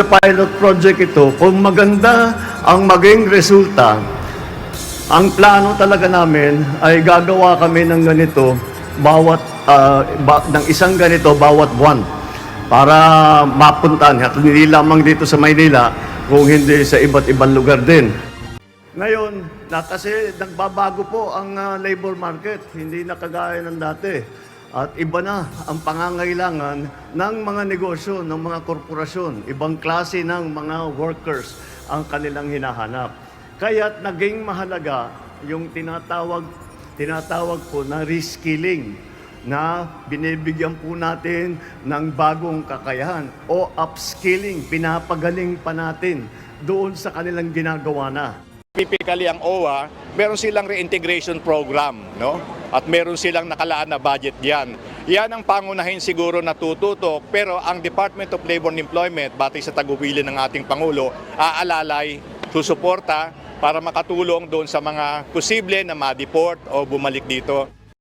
pilot project ito, kung maganda ang maging resulta, ang plano talaga namin ay gagawa kami ng ganito ng isang ganito bawat buwan para mapuntahan at hindi lamang dito sa Maynila kung hindi sa iba't ibang lugar din. Ngayon, kasi nagbabago po ang labor market, hindi na kagaya ng dati. At iba na ang pangangailangan ng mga negosyo, ng mga korporasyon. Ibang klase ng mga workers ang kanilang hinahanap. Kaya't naging mahalaga yung tinatawag po na reskilling na binibigyan po natin ng bagong kakayahan o upskilling, pinapagaling pa natin doon sa kanilang ginagawa na. Typically ang OWA, meron silang reintegration program, no? At meron silang nakalaan na budget diyan. Yan ang pangunahin siguro na tututok, pero ang Department of Labor and Employment, batay sa tagubilin ng ating Pangulo, aalalay, susuporta para makatulong doon sa mga posible na ma-deport o bumalik dito.